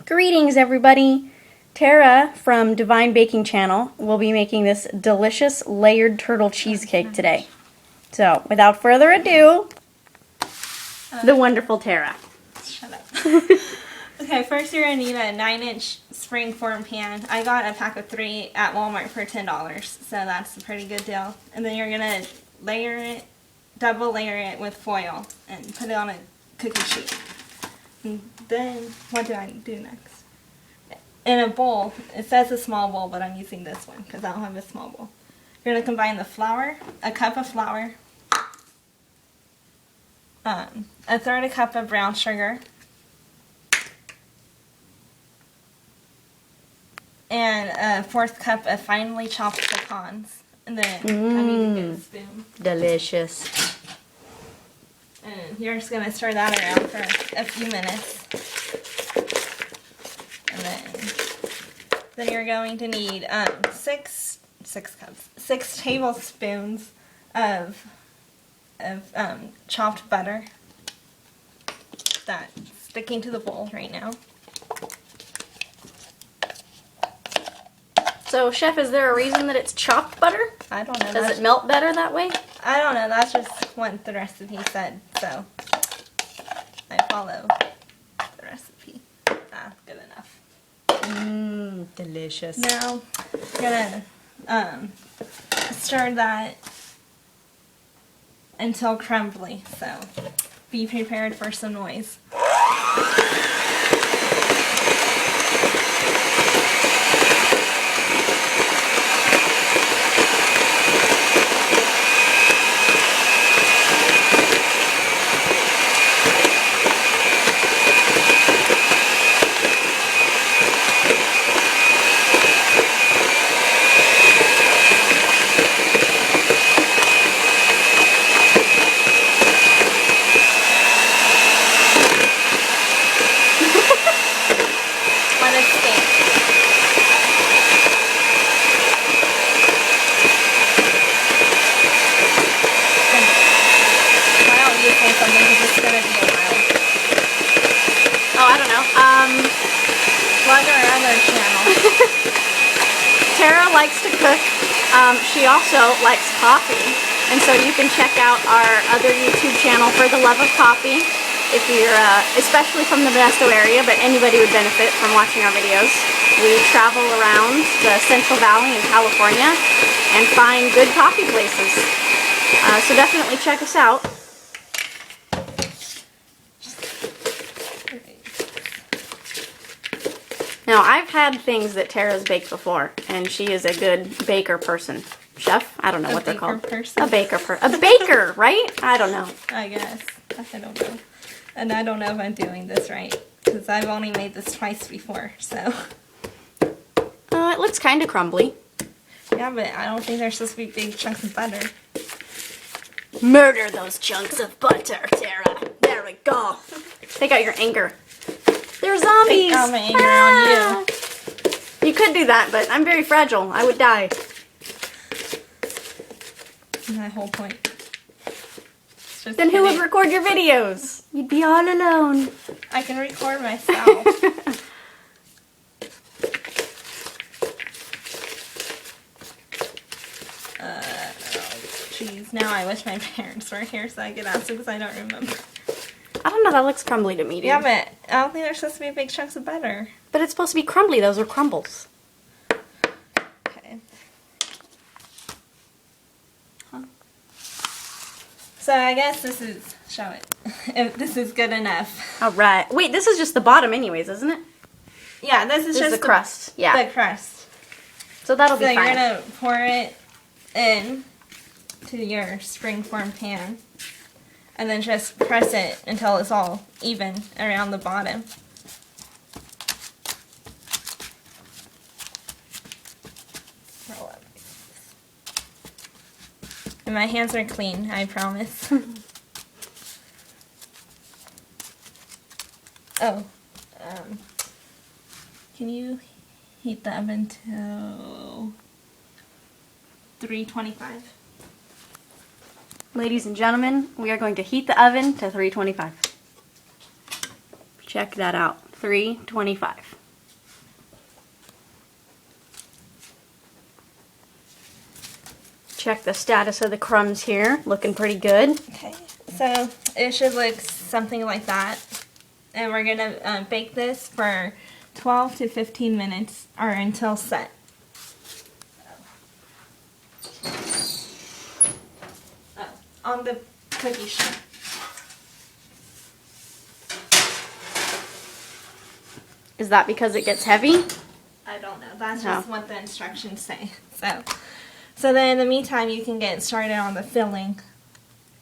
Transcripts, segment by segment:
Greetings, everybody! Tara from Divine Baking Channel will be making this delicious layered turtle cheesecake today. So, without further ado, the wonderful Tara. Shut up. Okay, first you're going to need a 9-inch springform pan. I got a pack of 3 at Walmart for $10, so that's a pretty good deal. And then you're going to layer it, double layer it with foil and put it on a cookie sheet. And then, what do I do next? In a bowl, it says a small bowl, but I'm using this one because I don't have a small bowl. You're going to combine the flour, a cup of flour, a third a cup of brown sugar, and a fourth cup of finely chopped pecans. And then I need to get a spoon. Delicious. And you're just going to stir that around for a few minutes. And then you're going to need 6 tablespoons of chopped butter. That's sticking to the bowl right now. So, Chef, is there a reason that it's chopped butter? I don't know. Does it melt better that way? I don't know. That's just what the recipe said, so I follow the recipe. Good enough. Delicious. Now, I'm gonna stir that until crumbly, so be prepared for some noise. Plug our other channel. Tara likes to cook. She also likes coffee. And so you can check out our other YouTube channel for the love of coffee. If you're, especially from the Modesto area, but anybody would benefit from watching our videos. We travel around the Central Valley in California and find good coffee places. So definitely check us out. Now, I've had things that Tara's baked before, and she is a good baker person. Chef? I don't know what they're called. Person? A baker person. A baker, right? I don't know. I guess. I don't know. And I don't know if I'm doing this right, because I've only made this twice before, so. It looks kind of crumbly. Yeah, but I don't think there's supposed to be big chunks of butter. Murder those chunks of butter, Tara. There we go. Take out your anger. They're zombies! Take out my anger on you. You could do that, but I'm very fragile. I would die. My whole point. Then who would record your videos? You'd be all alone. I can record myself. Jeez, now I wish my parents were here so I could ask them because I don't remember. I don't know, that looks crumbly to me, dude. Yeah, but I don't think there's supposed to be big chunks of butter. But it's supposed to be crumbly. Those are crumbles. Okay. Huh. So I guess this is, show it, if this is good enough. Alright. Wait, this is just the bottom anyways, isn't it? Yeah, this is just the crust. Yeah. The crust. So that'll be fine. So you're going to pour it in to your springform pan. And then just press it until it's all even around the bottom. Roll up. And my hands are clean, I promise. Oh, can you heat the oven to 325? Ladies and gentlemen, we are going to heat the oven to 325. Check that out. $3.25. Check the status of the crumbs here. Looking pretty good. Okay, so it should look something like that. And we're going to bake this for 12 to 15 minutes or until set. Oh, on the cookie sheet. Is that because it gets heavy? I don't know. That's just what the instructions say. So then in the meantime, you can get started on the filling.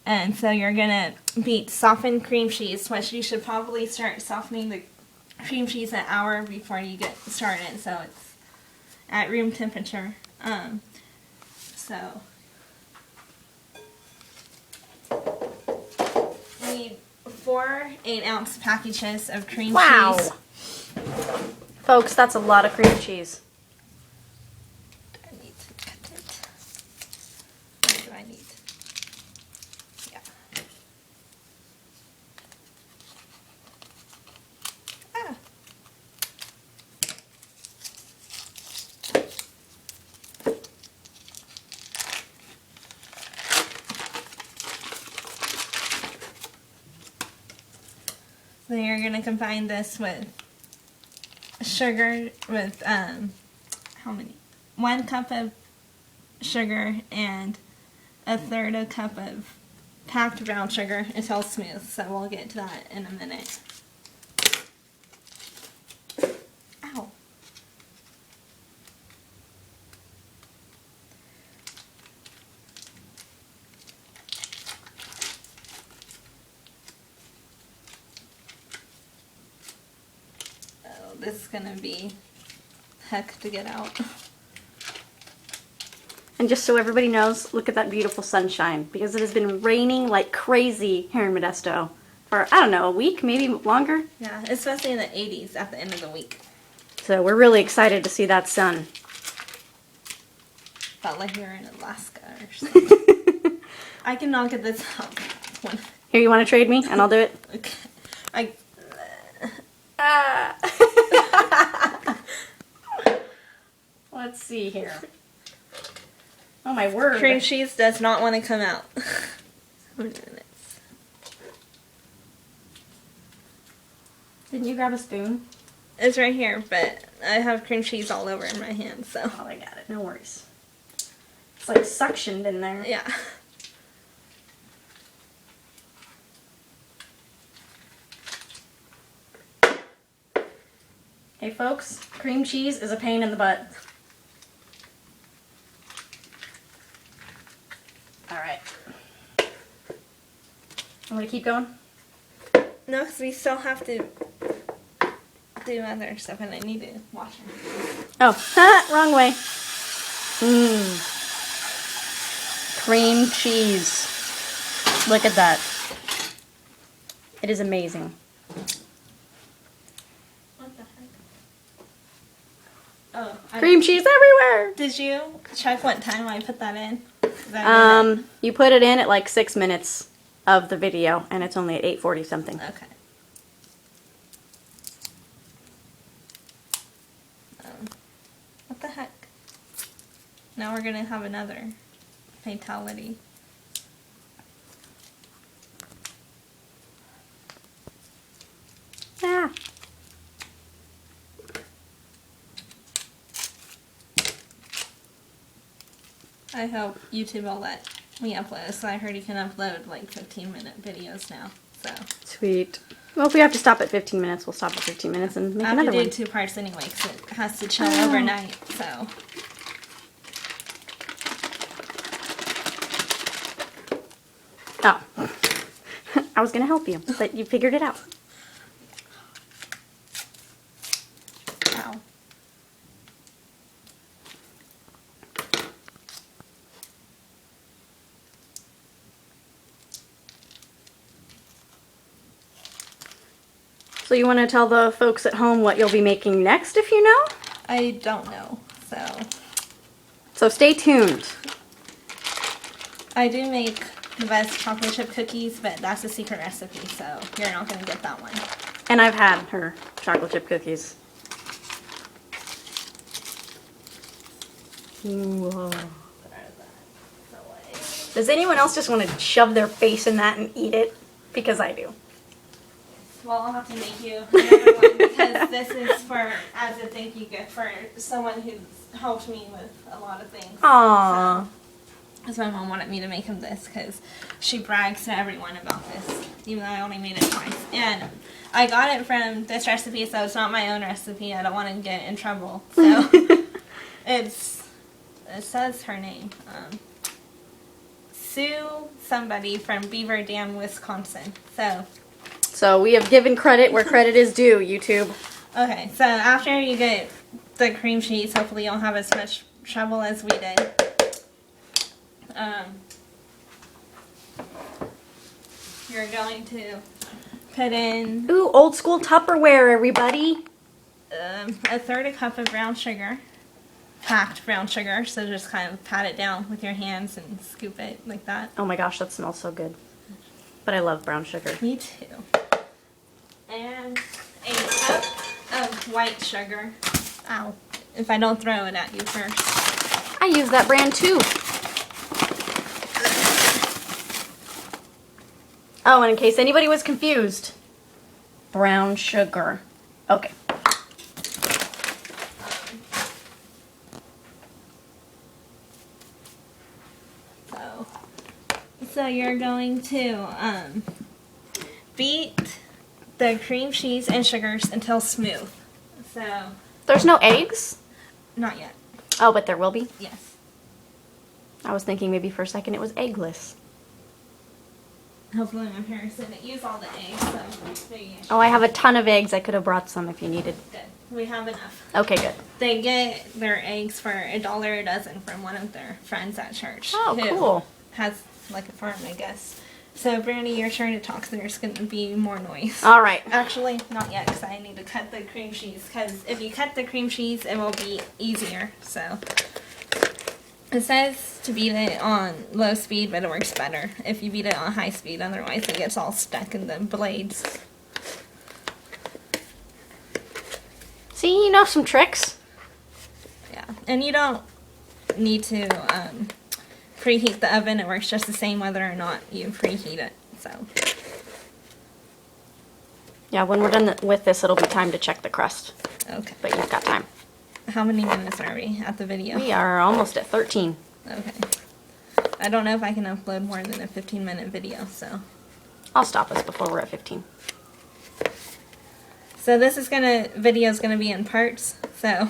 And so you're going to beat softened cream cheese, which you should probably start softening the cream cheese an hour before you get started, so it's at room temperature. So we need 4 8-ounce packages of cream cheese. Folks, that's a lot of cream cheese. I need to cut it. What do I need? Yeah. Ah. Then you're going to combine this with sugar with, how many? 1 cup of sugar and 1/3 cup of packed brown sugar until smooth. So we'll get to that in a minute. Ow. This is gonna be heck to get out. And just so everybody knows, look at that beautiful sunshine, because it has been raining like crazy here in Modesto for, I don't know, a week, maybe longer. Yeah, especially in the 80s at the end of the week. So we're really excited to see that sun. Felt like we were in Alaska or something. I can knock at this out. Here, you want to trade me and I'll do it? Okay. Let's see here. Oh my word. Cream cheese does not want to come out. Didn't you grab a spoon? It's right here, but I have cream cheese all over in my hand, so. Oh, I got it. No worries. It's like suctioned in there. Yeah. Hey folks, cream cheese is a pain in the butt. Alright. I'm gonna keep going? No, because we still have to do other stuff, and I need to wash them. Oh, wrong way. Cream cheese. Look at that. It is amazing. What the heck? Oh, Cream cheese everywhere! Did you check what time I put that in? You put it in at like 6 minutes of the video, and it's only at 8:40 something. Okay. What the heck? Now we're gonna have another fatality. Yeah. I hope YouTube will let me upload. So I heard you can upload like 15-minute videos now. So Sweet. Well, if we have to stop at 15 minutes, we'll stop at 15 minutes and make I have another to do one. 2 parts anyway because it has to chill overnight. So Oh. I was going to help you, but you figured it out. ow. So you want to tell the folks at home what you'll be making next, if you know? I don't know. So stay tuned. I do make the best chocolate chip cookies, but that's a secret recipe, so you're not going to get that one. And I've had her chocolate chip cookies. Ooh. Does anyone else just want to shove their face in that and eat it? Because I do. Well, I'll have to make you another one because this is for as a thank you gift for someone who's helped me with a lot of things. Aww. So, because my mom wanted me to make him this because she brags to everyone about this, even though I only made it twice. And I got it from this recipe, so it's not my own recipe. I don't want to get in trouble. So it says her name. Sue somebody from Beaver Dam, Wisconsin. So we have given credit where credit is due, YouTube. Okay, so after you get the cream cheese, hopefully you don't have as much trouble as we did. You're going to put in Ooh, old school Tupperware, everybody. a third cup of brown sugar. Packed brown sugar, so just kind of pat it down with your hands and scoop it like that. Oh my gosh, that smells so good. But I love brown sugar. Me too. And a cup of white sugar. Ow. If I don't throw it at you first. I use that brand too. Oh, and in case anybody was confused, brown sugar. Okay. So you're going to beat the cream cheese and sugars until smooth. So There's no eggs? not yet. Oh, but there will be? Yes. I was thinking maybe for a second it was eggless. Hopefully my parents didn't use all the eggs. So there you go. Oh, I have a ton of eggs. I could have brought some if you needed. Good. We have enough. Okay, good. They get their eggs for $1 a dozen from one of their friends at church. Oh, who cool. Has like a farm, I guess. So, Brandy, your turn to talk, so there's going to be more noise. All right. Actually, not yet, because I need to cut the cream cheese. Because if you cut the cream cheese, it will be easier. So, it says to beat it on low speed, but it works better if you beat it on high speed. Otherwise, it gets all stuck in the blades. See, you know some tricks. Yeah, and you don't need to preheat the oven. It works just the same whether or not you preheat it. So Yeah, when we're done with this, it'll be time to check the crust. okay. But you've got time. How many minutes are we at the video? We are almost at 13. Okay. I don't know if I can upload more than a 15-minute video, so. I'll stop us before we're at 15. So this is video's gonna be in parts, so.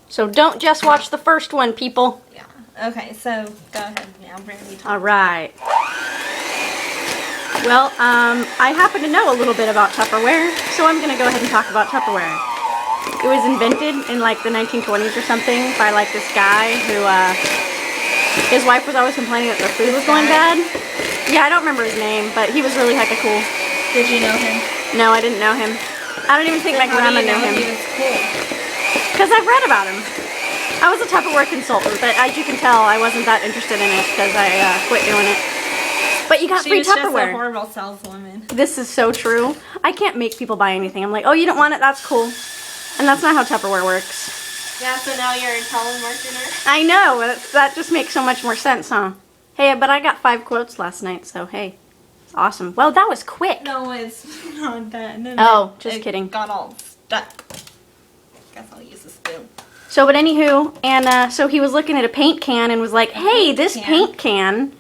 So don't just watch the first one, people. Yeah. Okay, so go ahead now, Brandy. All right. Well, I happen to know a little bit about Tupperware, so I'm gonna go ahead and talk about Tupperware. It was invented in like the 1920s or something by like this guy who, his wife was always complaining that the food was going bad. Yeah, I don't remember his name, but he was really hecka cool. Did you know him? No, I didn't know him. I don't even think my grandma knew him. He was cool. Because I've read about him. I was a Tupperware consultant, but as you can tell, I wasn't that interested in it because I quit doing it. But you got free She was just a Tupperware. horrible saleswoman. This is so true. I can't make people buy anything. I'm like, oh, you don't want it? That's cool. And that's not how Tupperware works. Yeah, so now you're a telemarketer? I know. That just makes so much more sense, huh? Hey, but I got 5 quotes last night, so hey. It's awesome. Well, that was quick. No, it's not that. No, Oh, just kidding. Got all stuck. Guess I'll use a spoon. So, but anywho, and so he was looking at a paint can and was like, hey, this paint can,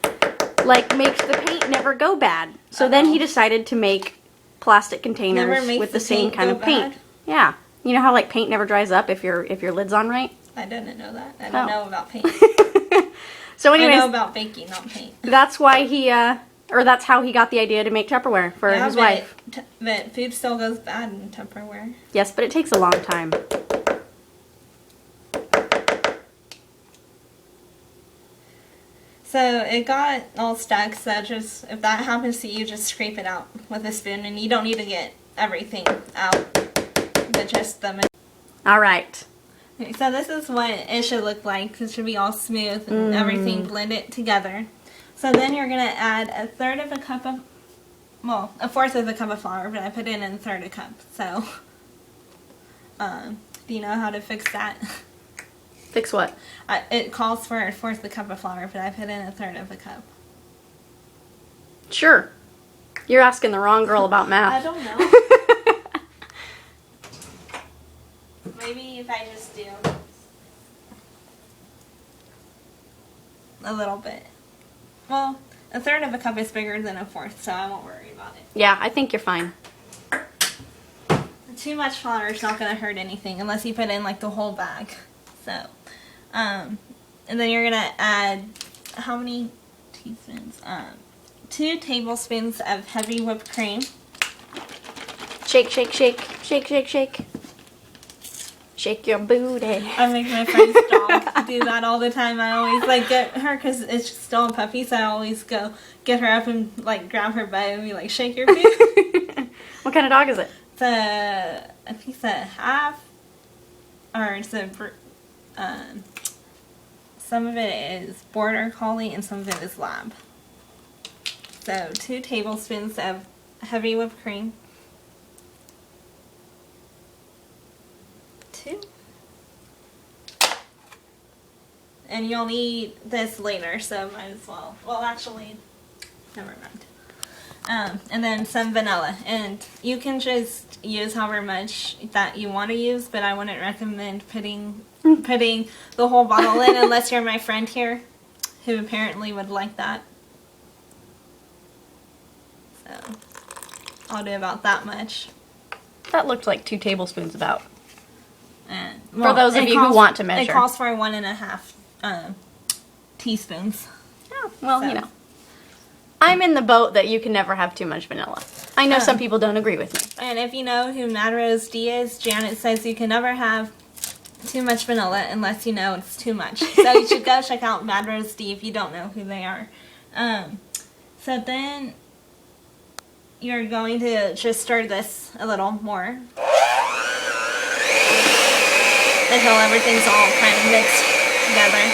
like, makes the paint never go bad. So then he decided to make plastic containers with the same kind of paint. Yeah. You know how, like, paint never dries up if your lid's on right? I didn't know that. I don't know about paint. So anyways, I know about baking, not paint. that's why he, or that's how he got the idea to make Tupperware for his wife. But food still goes bad in Tupperware. Yes, but it takes a long time. So it got all stuck, so just, if that happens to you, just scrape it out with a spoon, and you don't need to get everything out, but just the... Alright. Okay, so this is what it should look like. It should be all smooth and everything blended together. So then you're going to add a third of a cup of well, a fourth of a cup of flour, but I put in a third a cup. So, do you know how to fix that? Fix what? It calls for a fourth of a cup of flour, but I put in a third of a cup. Sure. You're asking the wrong girl about I math. don't know. Maybe if I just do a little bit. Well, a third of a cup is bigger than a fourth, so I won't worry about it. Yeah, I think you're fine. Too much flour is not going to hurt anything unless you put in like the whole bag. So, and then you're going to add, how many teaspoons? 2 tablespoons of heavy whipped cream. Shake, shake, shake, shake, shake, shake. Shake your booty. I make my friend's dog do that all the time. I always like get her because it's still a puppy, so I always go get her up and like grab her butt and be like, shake your boot. What kind of dog is it? It's a piece of half, or it's a, some of it is border collie and some of it is lab. So 2 tablespoons of heavy whipped cream. 2. And you'll need this later, so might as well. Well, actually, never mind. And then some vanilla, and you can just use however much that you want to use, but I wouldn't recommend putting the whole bottle in unless you're my friend here, who apparently would like that. So I'll do about that much. That looked like 2 tablespoons about. And, For those of you who want to measure. It calls for 1.5 teaspoons. Oh, well, So. you know. I'm in the boat that you can never have too much vanilla. I know some people don't agree with me. And if you know who Mad Rose D is, Janet says you can never have too much vanilla unless you know it's too much. So you should go check out Mad Rose D if you don't know who they are. So then you're going to just stir this a little more until everything's all kind of mixed together.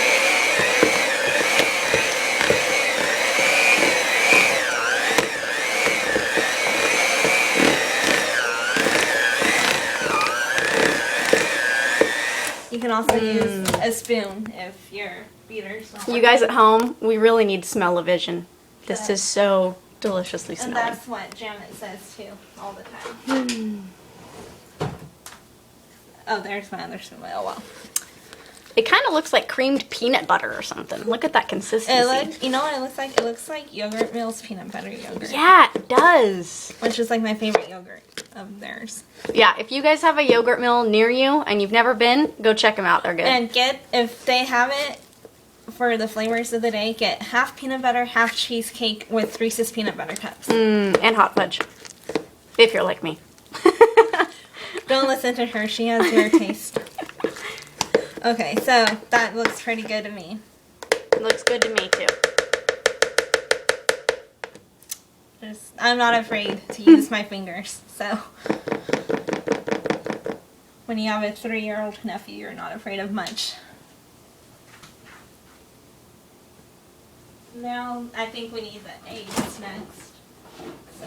You can also use a spoon if your beater's not You working. guys at home, we really need smell-o-vision. This is so deliciously And smelly. that's what Janet says too, all the time. Oh, there's my other spoon. Oh, well. It kind of looks like creamed peanut butter or something. Look at that consistency. You know what it looks like? It looks like Yogurt Mills peanut butter yogurt. Yeah, it does. Which is like my favorite yogurt of theirs. Yeah, if you guys have a yogurt mill near you and you've never been, go check them out. They're good. And if they have it for the flavors of the day, get half peanut butter, half cheesecake with Reese's peanut butter cups. And hot fudge. If you're like me. Don't listen to her. She has your taste. Okay, so that looks pretty good to me. It looks good to me too. I'm not afraid to use my fingers, so when you have a 3-year-old nephew, you're not afraid of much. Now, I think we need the eggs next. So,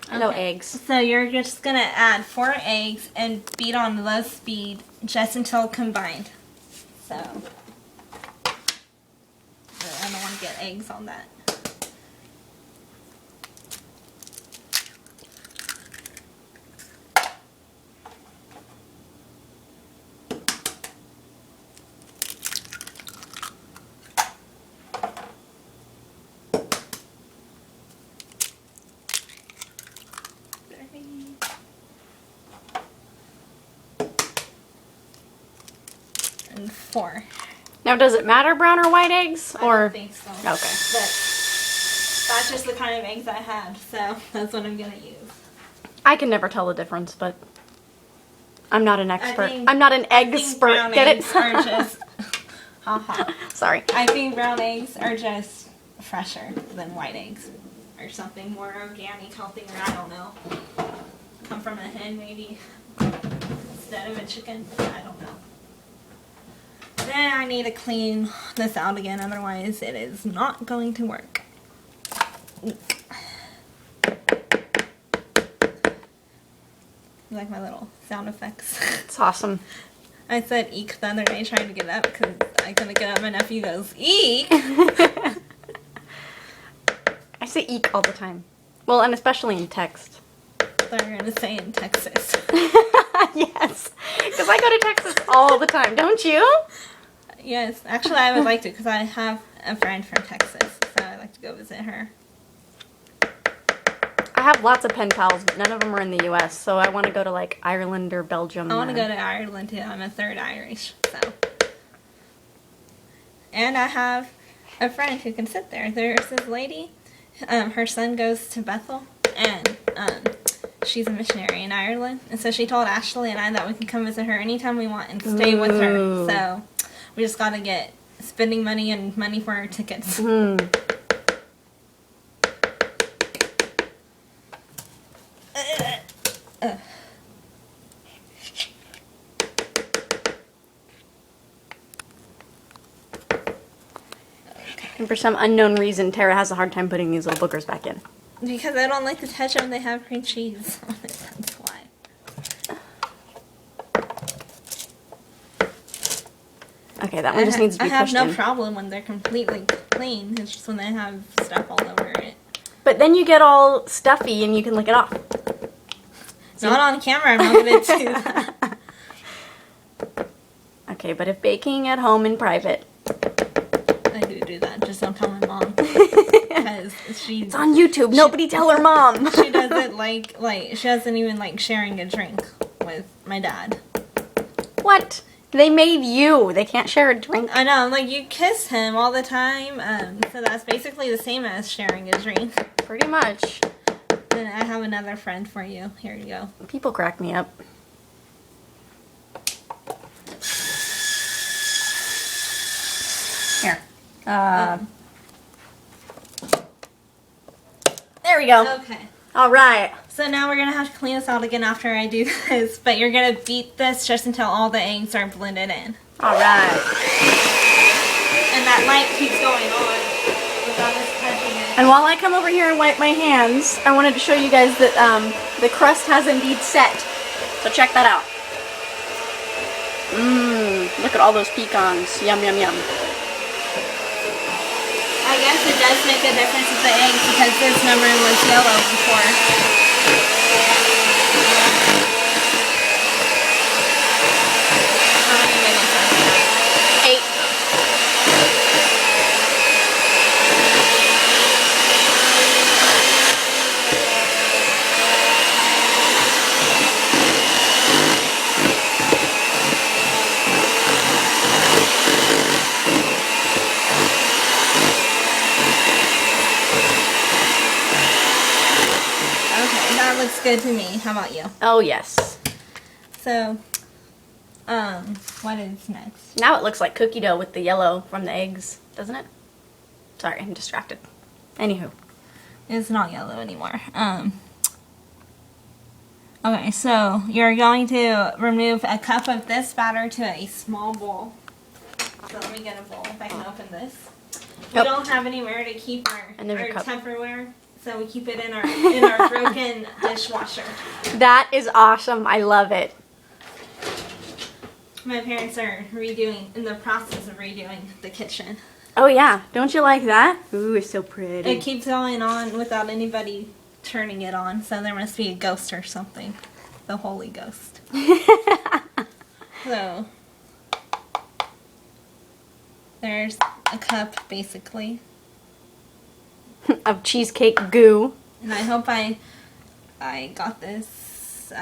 Hello, okay. eggs. So you're just gonna add 4 eggs and beat on low speed just until combined. So, I don't want to get eggs on that. And 4. Now, does it matter brown or white eggs? I Or don't think so. Okay. But that's just the kind of eggs I had, so that's what I'm gonna use. I can never tell the difference, but I'm not an expert. think- I'm not an I think expert. brown Get eggs it? are just. Haha. Sorry. I think brown eggs are just fresher than white eggs, or something more organic, healthier. I don't know. Come from a hen, maybe instead of a chicken. I don't know. Then I need to clean this out again, otherwise it is not going to work. Eek. You like my little sound effects? It's awesome. I said eek the other day trying to get up because I couldn't get up. My nephew goes, eek! I say eek all the time. Well, and especially in text. They're going to say in Texas. Yes, because I go to Texas all the time, don't you? Yes, actually I would like to because I have a friend from Texas, so I'd like to go visit her. I have lots of pen pals, but none of them are in the U.S., so I want to go to, like, Ireland or Belgium. I want to go to Ireland too. I'm a third Irish, so. And I have a friend who can sit there. There's this lady, her son goes to Bethel, and she's a missionary in Ireland, and so she told Ashley and I that we can come visit her anytime we want and stay with her. So we just got to get spending money and money for our tickets. And for some unknown reason, Tara has a hard time putting these little boogers back in. Because I don't like to touch them, they have cream cheese on it, that's why. Okay, that one just needs to be pushed in. I have no problem when they're completely clean, it's just when they have stuff all over it. But then you get all stuffy and you can lick it off. Not on camera, I'm not going to do that. Okay, but if baking at home in private... I do that, just don't tell my mom. Because it's on YouTube, nobody tell her mom! She doesn't like, she doesn't even like sharing a drink with my dad. What? They made you. They can't share a drink. I know, like, you kiss him all the time, so that's basically the same as sharing a drink. Pretty much. Then I have another friend for you. Here you go. People crack me up. Here. There we go. Okay. All right. So now we're going to have to clean this out again after I do this, but you're going to beat this just until all the eggs are blended in. All right. And that light keeps going on without us touching it. And while I come over here and wipe my hands, I wanted to show you guys that the crust has indeed set. So check that out. Look at all those pecans. Yum, yum, yum. I guess it does make a difference with the eggs because this number was yellow before. Looks good to me. How about you? Oh, yes. So, what is next? Now it looks like cookie dough with the yellow from the eggs, doesn't it? Sorry, I'm distracted. Anywho. It's not yellow anymore. Okay, so you're going to remove a cup of this batter to a small bowl. So let me get a bowl if I can open this. We don't have anywhere to keep our Tupperware. So we keep it in our broken dishwasher. That is awesome. I love it. My parents are in the process of redoing the kitchen. Oh yeah, don't you like that? Ooh, it's so pretty. It keeps going on without anybody turning it on, so there must be a ghost or something. The Holy Ghost. So, there's a cup, basically. Of cheesecake goo. And I hope I got this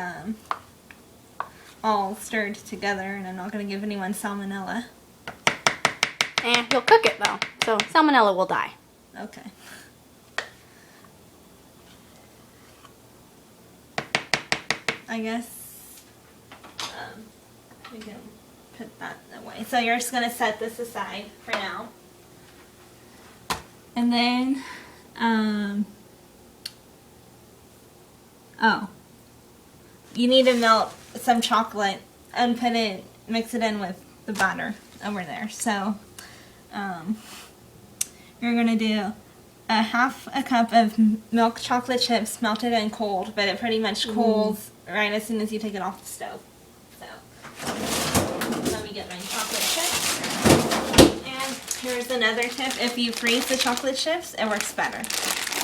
all stirred together and I'm not going to give anyone salmonella. You'll cook it though, so salmonella will die. Okay. I guess we can put that away. So you're just going to set this aside for now. And then, you need to melt some chocolate and mix it in with the batter over there. So you're going to do a half a cup of milk chocolate chips melted and cold, but it pretty much cools right as soon as you take it off the stove. So let me get my chocolate chips. And here's another tip. If you freeze the chocolate chips, it works better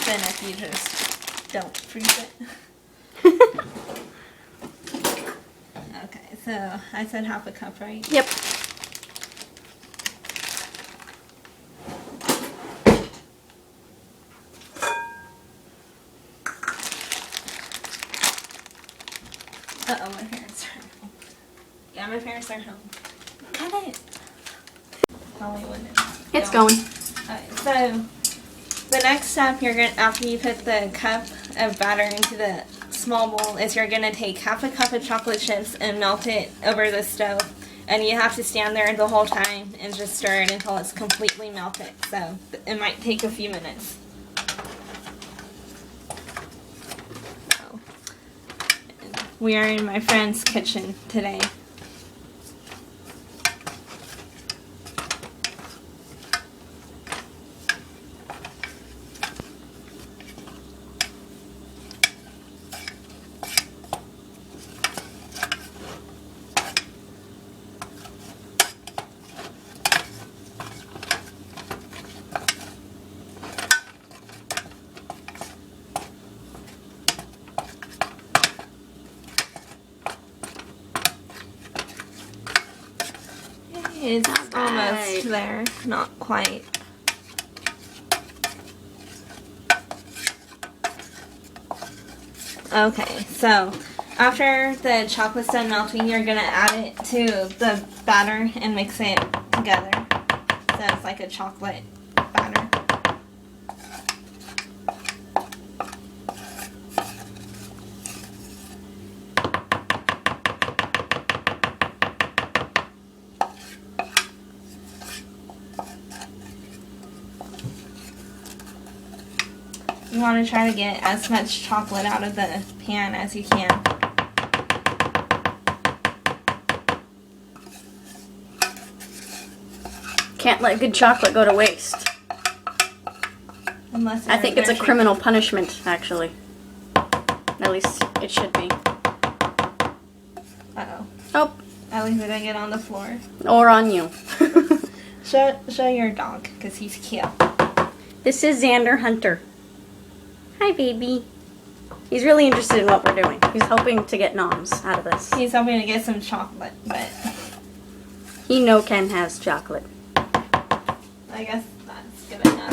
than if you just don't freeze it. Okay, so I said half a cup, right? Yep. Uh-oh, my parents are home. Yeah, my parents are home. Cut it! Probably wouldn't. It's going. Okay, so the next step you're gonna, after you put the cup of batter into the small bowl, is you're gonna take half a cup of chocolate chips and melt it over the stove. And you have to stand there the whole time and just stir it until it's completely melted. So it might take a few minutes. We are in my friend's kitchen today. It's almost there, not quite. Okay, so after the chocolate's done melting, you're gonna add it to the batter and mix it together. So it's like a chocolate batter. You want to try to get as much chocolate out of the pan as you can. Can't let good chocolate go to waste. Unless I think it's a criminal punishment, actually. At least it should be. Uh-oh. Oh. At least it didn't get on the floor. Or on you. Show your dog, because he's cute. This is Xander Hunter. Hi, baby. He's really interested in what we're doing. He's hoping to get noms out of this. He's hoping to get some chocolate, but He know Ken has chocolate. I guess that's good enough.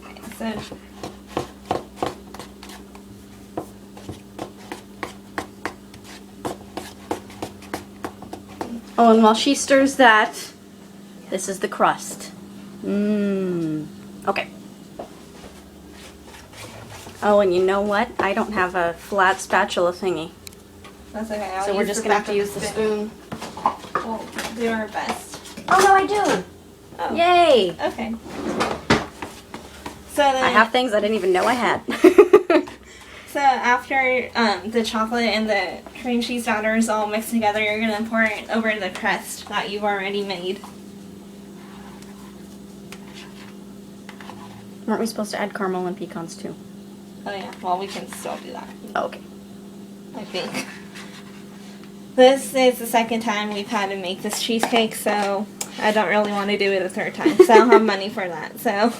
Okay, so Oh, and while she stirs that, this is the crust. Mmm. Okay. Oh, and you know what? I don't have a flat spatula thingy. that's okay. I'll So we're use just the going to have back to of use the spoon. We'll do our best. Oh, no, I do. Oh. Yay. Okay. So then, I have things I didn't even know I had. so after the chocolate and the cream cheese batter is all mixed together, you're going to pour it over the crust that you've already made. Weren't we supposed to add caramel and pecans too? Oh yeah, well we can still do that. Oh, okay. I think. This is the second time we've had to make this cheesecake, so I don't really want to do it a third time, so I don't have money for that, so.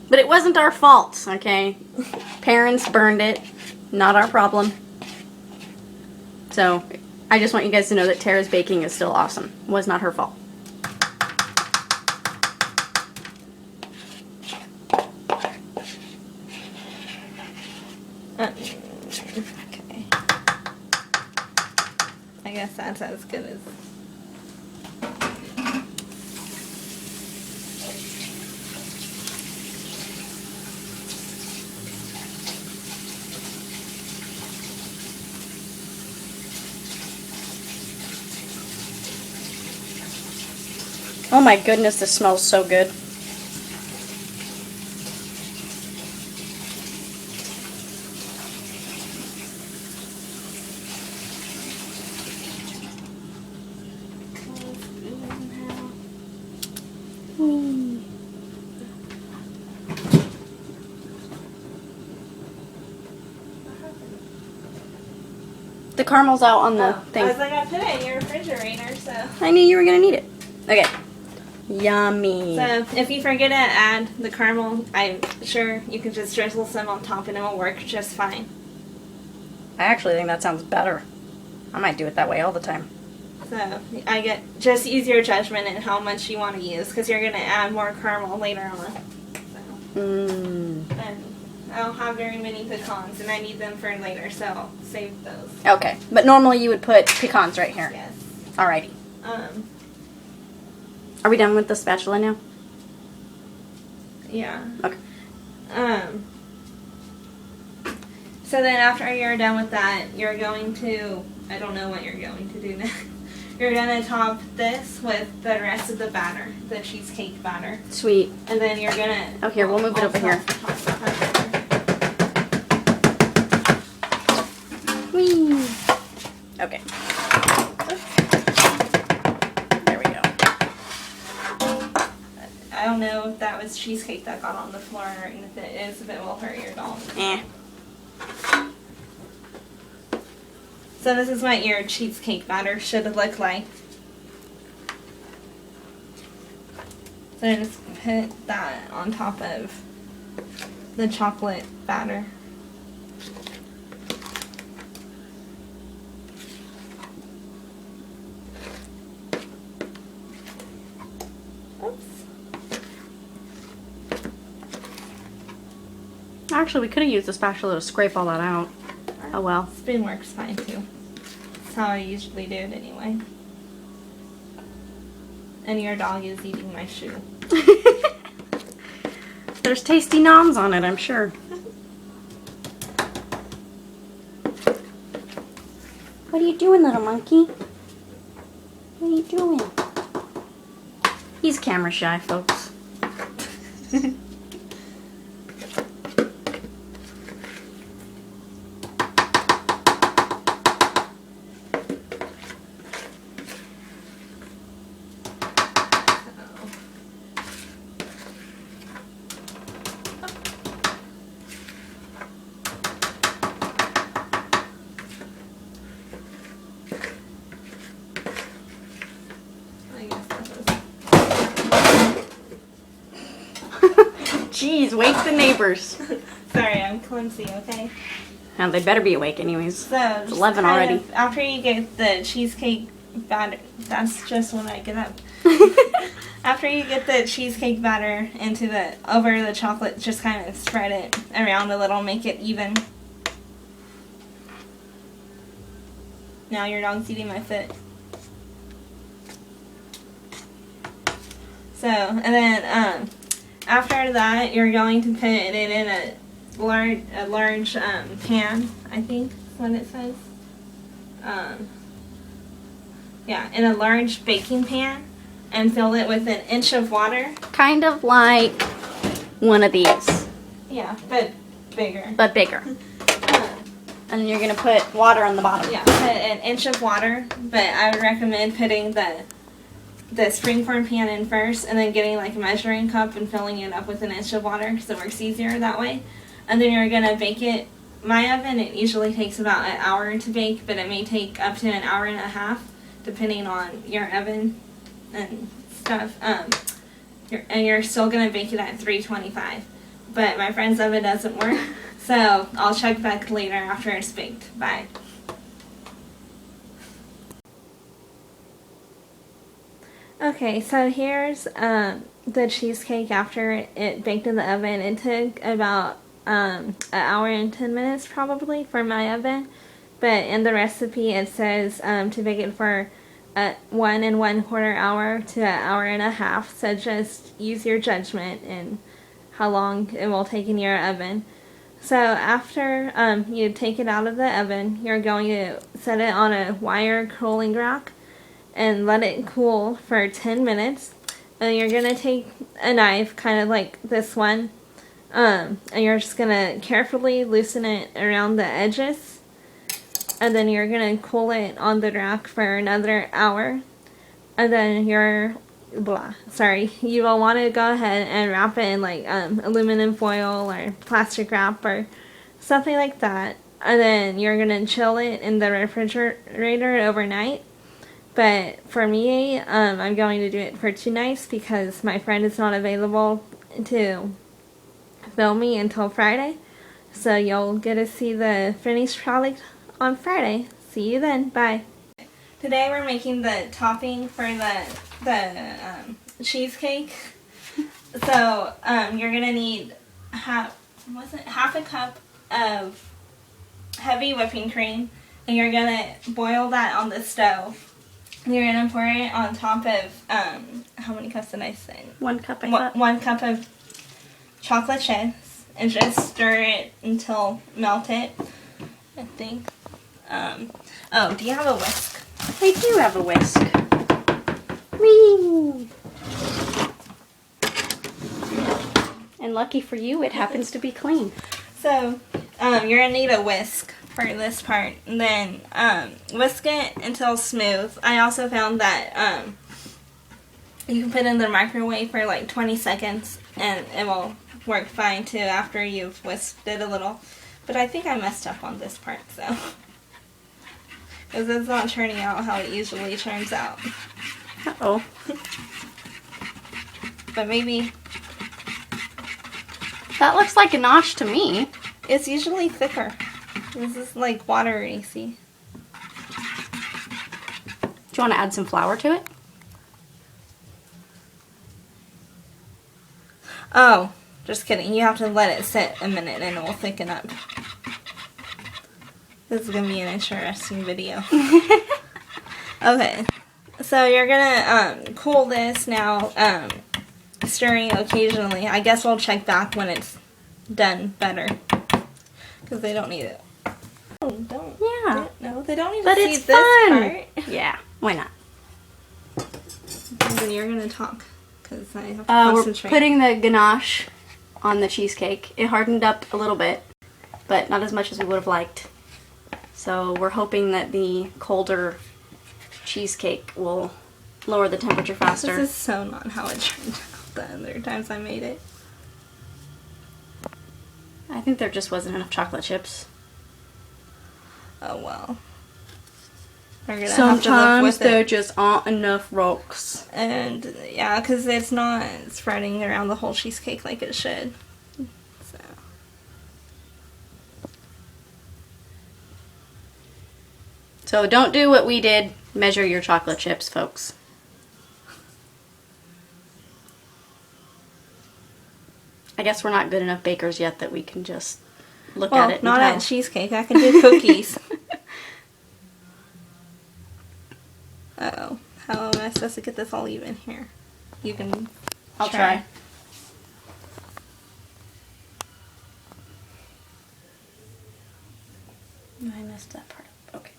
But it wasn't our fault, okay? Parents burned it. Not our problem. So, I just want you guys to know that Tara's baking is still awesome. It was not her fault. Okay. I guess that's as good as. Oh my goodness, this smells so good. the caramels out on the I thing. was like, I put it in your refrigerator, so. I knew you were gonna need it. Okay. Yummy. So if you forget to add the caramel, I'm sure you can just drizzle some on top and it will work just fine. I actually think that sounds better. I might do it that way all the time. So I get just use your judgment in how much you want to use because you're gonna add more caramel later on. So. And I don't have very many pecans and I need them for later, so I'll save those. Okay, but normally you would put pecans right here. Yes. Alrighty. Are we done with the spatula now? Yeah. Okay. So then after you're done with that, you're going to, I don't know what you're going to do next. You're going to top this with the rest of the batter, the cheesecake batter. Sweet. And then you're going to... Oh, here, we'll move it over here. Whee! Okay. There we go. I don't know if that was cheesecake that got on the floor, and if it is, if it will hurt your dog. So this is what your cheesecake batter should look like. So just put that on top of the chocolate batter. Oops. Actually, we could have used the spatula to scrape all that out. Oh well. Spoon works fine too. That's how I usually do it anyway. And your dog is eating my shoe. There's tasty noms on it, I'm sure. What are you doing, little monkey? What are you doing? He's camera shy, folks. Jeez, wake the neighbors. Sorry, I'm clumsy, okay? Now they better be awake anyways. So, it's 11 already. After you get the cheesecake batter, that's just when I get up. After you get the cheesecake batter over the chocolate, just kind of spread it around a little, make it even. Now your dog's eating my foot. So, and then, after that, you're going to put it in a large pan, I think is what it says. Yeah, in a large baking pan and fill it with 1 inch of water. Kind of like one of these. Yeah, but bigger. But bigger. And then you're going to put water on the bottom. Yeah, put 1 inch of water, but I would recommend putting the springform pan in first and then getting like a measuring cup and filling it up with 1 inch of water because it works easier that way. And then you're going to bake it. My oven, it usually takes about 1 hour to bake, but it may take up to 1.5 hours depending on your oven and stuff. And you're still going to bake it at 325. But my friend's oven doesn't work, so I'll check back later after it's baked. Bye. Okay, so here's the cheesecake after it baked in the oven. It took about 1 hour and 10 minutes probably for my oven, but in the recipe it says to bake it for 1 1/4 hour to 1.5 hours, so just use your judgment in how long it will take in your oven. So after you take it out of the oven, you're going to set it on a wire cooling rack and let it cool for 10 minutes. And you're going to take a knife, kind of like this one, and you're just going to carefully loosen it around the edges. And then you're going to cool it on the rack for another hour. And then you will want to go ahead and wrap it in like aluminum foil or plastic wrap or something like that. and then you're gonna chill it in the refrigerator overnight. But for me, I'm going to do it for 2 nights because my friend is not available to film me until Friday. So you'll get to see the finished product on Friday. See you then. Bye. Today we're making the topping for the cheesecake. So you're gonna need half a cup of heavy whipping cream, and you're gonna boil that on the stove. And you're gonna pour it on top of how many cups did I say? 1 cup, I thought. 1 cup of chocolate chips, and just stir it until melted, I think. Oh, do you have a whisk? I do have a whisk. Whee! And lucky for you, it happens to be clean. So, you're gonna need a whisk for this part, and then whisk it until smooth. I also found that you can put it in the microwave for like 20 seconds, and it will work fine too after you've whisked it a little. But I think I messed up on this part, so. Because it's not turning out how it usually turns out. Uh-oh. But maybe. That looks like ganache to me. It's usually thicker. This is like watery, see? Do you want to add some flour to it? Oh, just kidding. You have to let it sit a minute and it will thicken up. This is going to be an interesting video. Okay, so you're going to cool this now, stirring occasionally. I guess we'll check back when it's done better. Because they don't need it. Oh, don't. Yeah. No, they don't need But to see it's this fun. part. Yeah, why not? And then you're going to talk. Because I have to We're concentrate. putting the ganache on the cheesecake. It hardened up a little bit, but not as much as we would have liked. So we're hoping that the colder cheesecake will lower the temperature faster. This is so not how it turned out the other times I made it. I think there just wasn't enough chocolate chips. Oh well. We're gonna Sometimes have to live with there it. just aren't enough rocks. And yeah, because it's not spreading around the whole cheesecake like it should. So. So don't do what we did. Measure your chocolate chips, folks. I guess we're not good enough bakers yet that we can just look at it and not tell. at cheesecake. I can do cookies. Uh-oh. How am I supposed to get this all even here? You can I'll try. I messed that part up. Okay.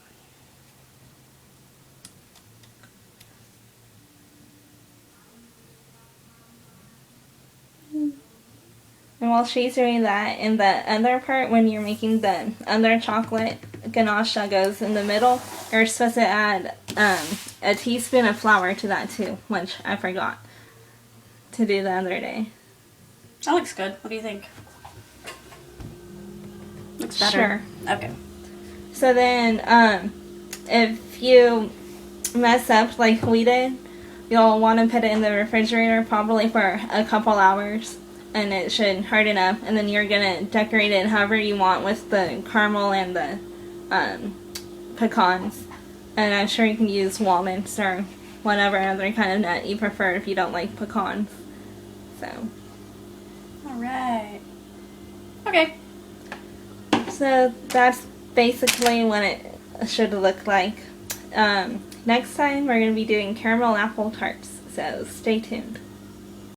And while she's doing that, in the other part, when you're making the other chocolate ganache that goes in the middle, you're supposed to add a teaspoon of flour to that too, which I forgot to do the other day. That looks good. What do you think? Looks better. Sure. Okay. So then, if you mess up like we did, you'll want to put it in the refrigerator probably for a couple hours. And it should harden up, and then you're gonna decorate it however you want with the caramel and the pecans. And I'm sure you can use walnuts or whatever other kind of nut you prefer if you don't like pecans. So. Alright. Okay. So that's basically what it should look like. Next time we're gonna be doing caramel apple tarts, so stay tuned.